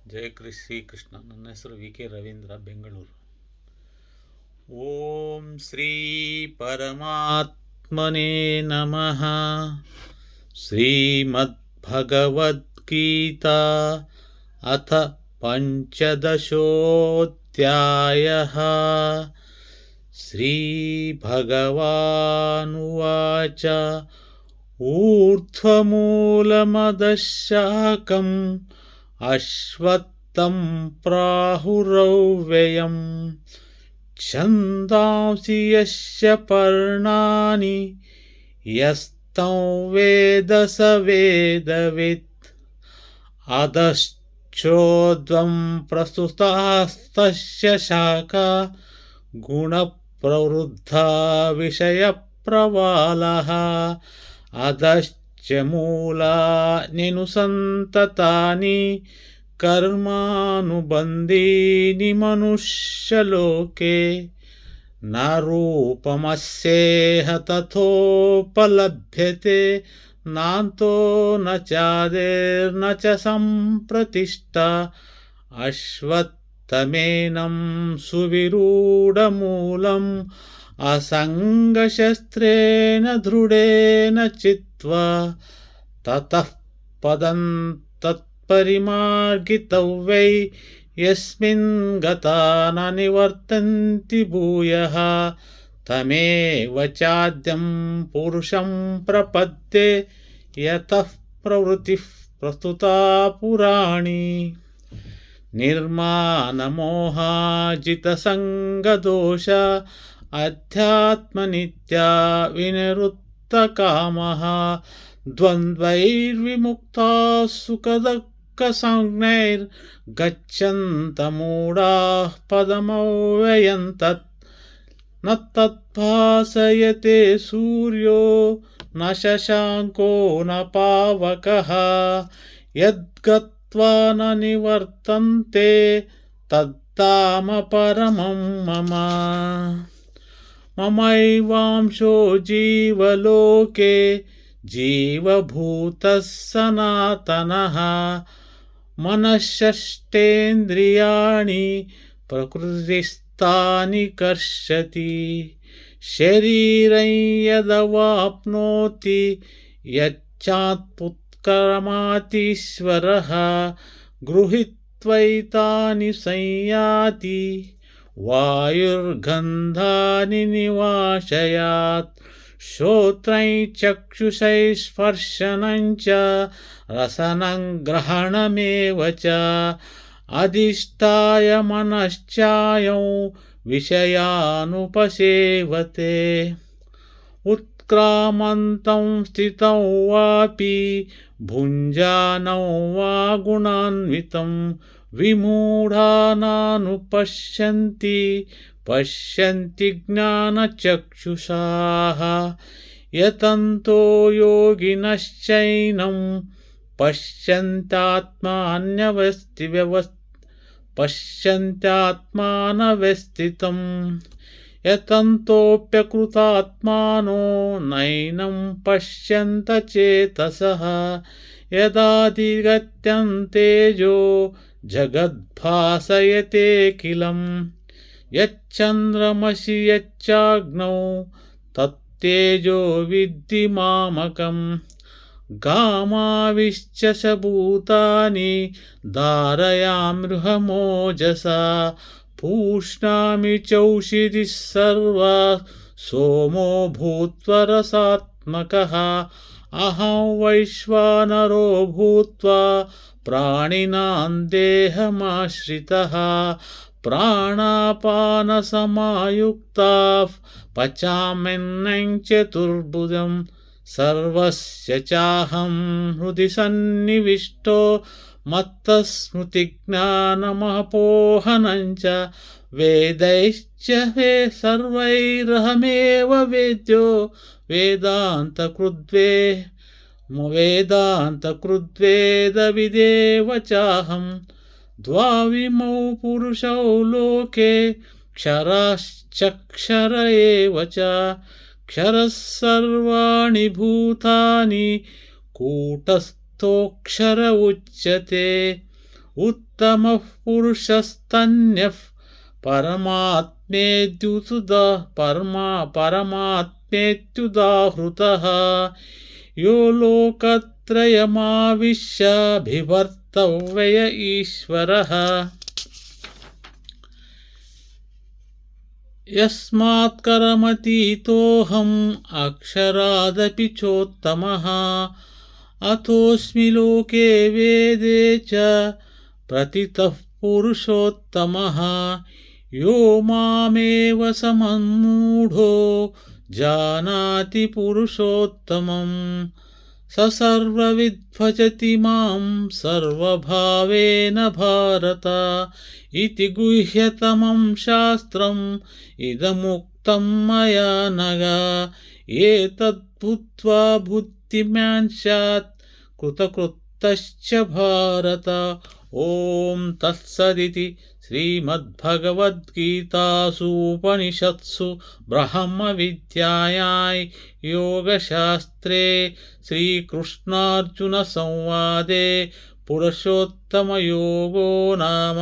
ಜಯ ಶ್ರೀಕೃಷ್ಣ. ನನ್ನ ಹೆಸರು ವಿ.ಕೆ. ರವೀಂದ್ರ, ಬೆಂಗಳೂರು. ಓಂ ಶ್ರೀ ಪರಮಾತ್ಮನೇ ನಮಃ. ಶ್ರೀಮದ್ಭಗವದ್ಗೀತಾ ಅಥ ಪಂಚದಶೋಧ್ಯಾಯಃ. ಶ್ರೀಭಗವಾನುವಾಚ ಊರ್ಧ್ವಮೂಲಮದಃ ಅಶ್ವತ್ಥಂ ಪ್ರಾಹುರವ್ಯಯಂ ಛಂದಾಂಸಿ ಯಸ್ಯ ಪರ್ಣಾನಿ ಯಸ್ತಂ ವೇದ ಸ ವೇದವಿತ್ ಅಧಶ್ಚೋರ್ಧ್ವಂ ಪ್ರಸ್ತುತಾಸ್ತಸ್ಯ ಶಾಖಾ ಗುಣಪ್ರವೃದ್ಧಾ ವಿಷಯಪ್ರವಾಲಃ ಅಧಶ್ಚ ಮೂಲಾನಿ ಸಂತತಾನಿ ಕರ್ಮಾನುಬಂಧೀನಿ ಮನುಷ್ಯಲೋಕೆ ನ ರೂಪಮಸ್ಯೇಹ ತಥೋಪಲಭ್ಯತೆ ನಾಂತೋ ನ ಚಾದಿರ್ನ ಚ ಸಂಪ್ರತಿಷ್ಠಾ ಅಶ್ವತ್ಥಮೇನಂ ಸುವಿರೂಢಮೂಲಂ ಅಸಂಗಶಸ್ತ್ರೇಣ ದೃಢೇನ ಚಿತ್ವಾ ತತಃ ಪದಂ ತತ್ಪರಿಮಾರ್ಗಿತವ್ಯೈ ಯಸ್ಮಿನ್ ಗತಾ ನ ನಿವರ್ತಂತಿ ಭೂಯಃ ತಮೇವ ಚಾದ್ಯಂ ಪುರುಷಂ ಪ್ರಪದ್ಯೆ ಯತಃ ಪ್ರವೃತ್ತಿಃ ಪ್ರಸ್ತುತಾ ಪುರಾಣಿ ನಿರ್ಮಾನಮೋಹಾಜಿತಸಂಗದೋಷ ಅಧ್ಯಾತ್ಮನಿತ್ಯಾ ವಿನಿವೃತ್ತಕಾಮಃ ದ್ವಂದ್ವೈರ್ವಿಮುಕ್ತಾ ಸುಖದುಃಖಸಂಜ್ಞೈರ್ಗಚ್ಚन्तಮೂಢಾಃ ಪದಮವ್ಯಯಂ ತತ್ ನ ತದ್ಭಾಸಯತೆ ಸೂರ್ಯೋ ನ ಶಶಾಂಕೋ ನ ಪಾವಕಃ ಯದ್ಗತ್ವಾ ನ ನಿವರ್ತಂತೆ ತದ್ದಾಮ ಪರಮಂ ಮಮ. ಮಮೈವಾಂಶೋ ಜೀವಲೋಕೆ ಜೀವಭೂತಃ ಸನಾತನಃ ಮನಃಷಷ್ಟೇಂದ್ರಿಯಾಣಿ ಪ್ರಕೃತಿಸ್ಥಾನಿ ಕರ್ಷತಿ ಶರೀರಂ ಯದವಾಪ್ನೋತಿ ಯಚ್ಚಾತ್ಪುತ್ಕರಮಾತೀಶ್ವರಃ ಗೃಹೀತ್ವೈತಾನಿ ಸಂಯಾತಿ ವಾಯುರ್ಗಂಧಾನಿ ನಿವಾಶಯಾತ್ ಶ್ರೋತ್ರೈ ಚಕ್ಷುಷೈ ಸ್ಪರ್ಶನಂ ಚ ರಸನಂ ಗ್ರಹಣಮೇವ ಚ ಅಧಿಷ್ಠಾಯ ಮನಶ್ಚಾಯಂ ವಿಷಯಾನುಪಸೇವತೆ ಉತ್ಕ್ರಾಮಂತಂ ಸ್ಥಿತಂ ವಾಪಿ ಭುಂಜಾನಂ ವಾ ಗುಣಾನ್ವಿತಂ ವಿಮೂಢಾನಾನುಪಶ್ಯಂತಿ ಪಶ್ಯಂತಿ ಜ್ಞಾನಚಕ್ಷುಷಾ ಯತಂತೋ ಯೋಗಿನಶ್ಚೈನಂ ಪಶ್ಯಂತ್ಯಾತ್ಮಾನವ್ಯಸ್ಥಿತಂ ಯತಂತೋಪ್ಯಕೃತಾತ್ಮಾನೋ ನೈನಂ ಪಶ್ಯಂತ ಚೇತಸಃ ಯದಾಧಿಗತ್ಯಂ ತೇಜೋ ಜಗದ್ಭಾಸಯತೆಖಿಲಂ ಯಚ್ಚಂದ್ರಮಸಿ ಯಚ್ಚಾಗ್ನೌ ತತ್ತೇಜೋ ವಿದ್ಧಿ ಮಾಮಕಂ ಗಾಮಾವಿಶ್ಚ ಭೂತಾನಿ ಧಾರಯಾಮ್ಯಹಮೋಜಸಾ ಪೂಷ್ಣಾಮಿ ಚೌಷಧಿಃ ಸರ್ವಾ ಸೋಮೋ ಭೂತ್ವಾ ರಸಾತ್ಮಕಃ ಅಹಂ ವೈಶ್ವಾನರೋ ಭೂತ್ವಾ ಪ್ರಾಣಿನಾಂ ದೇಹಮಾಶ್ರಿತಃ ಪ್ರಾಣಾಪಾನಸಮಾಯುಕ್ತಾಃ ಪಚಾಮ್ಯನ್ನಂ ಚತುರ್ಭುಜಂ ಸರ್ವಸ್ಯ ಚಾಹಂ ಹೃದಿ ಸನ್ನಿವಿಷ್ಟೋ ಮತ್ತಸ್ಮೃತಿಜ್ಞಾನಮಪೋಹನಂ ಚ ವೇದೈಶ್ಚ ಸರ್ವೈರಹಮೇವ ವೇದ್ಯೋ ವೇದಾಂತಕೃದ್ವೇದವಿದೇವ ಚಾಹಂ ದ್ವಾವಿಮೌ ಪುರುಷೌ ಲೋಕೆ ಕ್ಷರಶ್ಚಕ್ಷರ ಏವ ಚ ಕ್ಷರಃ ಸರ್ವಾಣಿ ಭೂತಾನಿ ಕೂಟಸ್ಥೋಕ್ಷರ ಉಚ್ಯತೆ उत्तमः पुरुषस्तन्यः परमात्मेत्युदाहृतः यो लोकत्रयमाविश्य बिभर्तव्य ईश्वरः यस्मात्करमतीतोऽहम् अक्षरादपि चोत्तमः अतोऽस्मि लोके वेदे च प्रतितः पुरुषोत्तमः यो मामेव समन्मूढो जानाति पुरुषोत्तमम् स सर्वविद्भजति मां सर्वभावेन भारत इति गुह्यतमं शास्त्रम् इदमुक्तं मया नघ एतद्बुद्ध्वा बुद्धिमान् स्यात् कृतकृतश्च भारत। ॐ तत्सदिति श्रीमद्भगवद्गीतासु उपनिषत्सु ब्रह्मविद्यायां योगशास्त्रे श्रीकृष्णार्जुनसंवादे पुरुषोत्तमयोगो नाम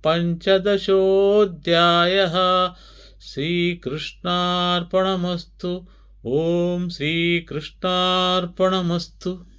पञ्चदशोऽध्यायः। श्रीकृष्णार्पणमस्तु। ॐ श्रीकृष्णार्पणमस्तु।